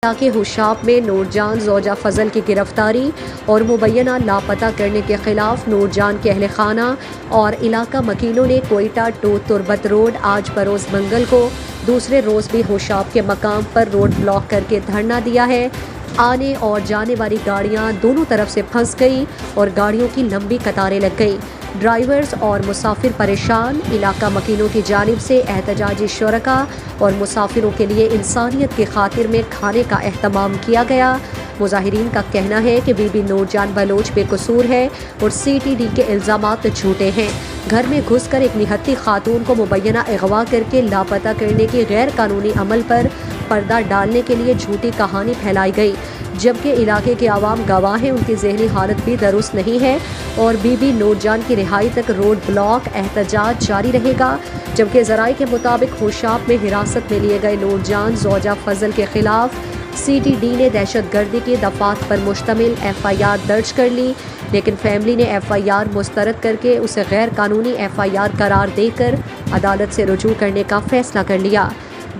علاقے ہوشاب میں نور جان زوجہ فضل کی گرفتاری اور مبینہ لاپتہ کرنے کے خلاف نور جان کے اہل خانہ اور علاقہ مکینوں نے کوئٹہ ٹو تربت روڈ آج بروز منگل کو دوسرے روز بھی ہوشاب کے مقام پر روڈ بلاک کر کے دھرنا دیا ہے۔ آنے اور جانے والی گاڑیاں دونوں طرف سے پھنس گئی اور گاڑیوں کی لمبی قطاریں لگ گئی۔ ڈرائیورز اور مسافر پریشان۔ علاقہ مکینوں کی جانب سے احتجاجی شرکاء اور مسافروں کے لیے انسانیت کی خاطر میں کھانے کا اہتمام کیا گیا۔ مظاہرین کا کہنا ہے کہ بی بی نور جان بلوچ بے قصور ہے اور سی ٹی ڈی کے الزامات جھوٹے ہیں۔ گھر میں گھس کر ایک نہتی خاتون کو مبینہ اغوا کر کے لاپتہ کرنے کی غیر قانونی عمل پر پردہ ڈالنے کے لیے جھوٹی کہانی پھیلائی گئی، جبکہ علاقے کے عوام گواہ ہیں، ان کی ذہنی حالت بھی درست نہیں ہے اور بی بی نور جان کی رہائی تک روڈ بلاک احتجاج جاری رہے گا۔ جبکہ ذرائع کے مطابق ہوشاب میں حراست میں لیے گئے نور جان زوجہ فضل کے خلاف سی ٹی ڈی نے دہشت گردی کی دفعات پر مشتمل ایف آئی آر درج کر لی، لیکن فیملی نے ایف آئی آر مسترد کر کے اسے غیر قانونی ایف آئی آر قرار دے کر عدالت سے رجوع کرنے کا فیصلہ کر لیا۔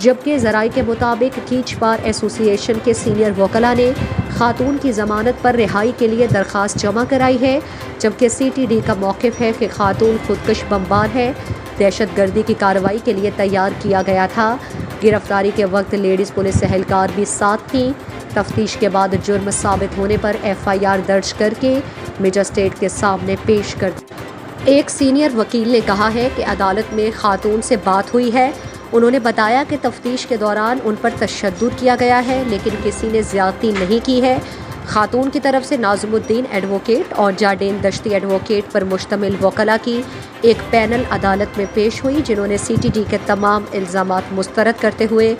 جبکہ ذرائع کے مطابق کیچ بار ایسوسی ایشن کے سینئر وکلاء نے خاتون کی ضمانت پر رہائی کے لیے درخواست جمع کرائی ہے، جبکہ سی ٹی ڈی کا موقف ہے کہ خاتون خودکش بمبار ہے، دہشت گردی کی کارروائی کے لیے تیار کیا گیا تھا۔ گرفتاری کے وقت لیڈیز پولیس اہلکار بھی ساتھ تھیں۔ تفتیش کے بعد جرم ثابت ہونے پر ایف آئی آر درج کر کے مجسٹریٹ کے سامنے پیش کر دیا۔ ایک سینئر وکیل نے کہا ہے کہ عدالت میں خاتون سے بات ہوئی ہے۔ انہوں نے بتایا کہ تفتیش کے دوران ان پر تشدد کیا گیا ہے، لیکن کسی نے زیادتی نہیں کی ہے۔ خاتون کی طرف سے ناظم الدین ایڈوکیٹ اور جارڈین دشتی ایڈوکیٹ پر مشتمل وکلاء کی ایک پینل عدالت میں پیش ہوئی، جنہوں نے سی ٹی ڈی کے تمام الزامات مسترد کرتے ہوئے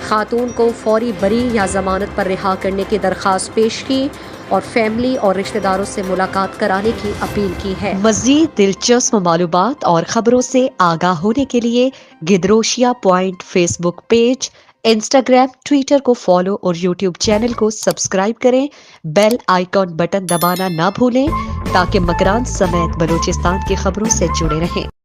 خاتون کو فوری بری یا ضمانت پر رہا کرنے کی درخواست پیش کی اور فیملی اور رشتہ داروں سے ملاقات کرانے کی اپیل کی ہے۔ مزید دلچسپ معلومات اور خبروں سے آگاہ ہونے کے لیے Gedrosia point Facebook page, Instagram, Twitter کو فالو اور یوٹیوب چینل کو سبسکرائب کریں۔ بیل آئیکن بٹن دبانا نہ بھولیں تاکہ مکران سمیت بلوچستان کی خبروں سے جڑے رہیں۔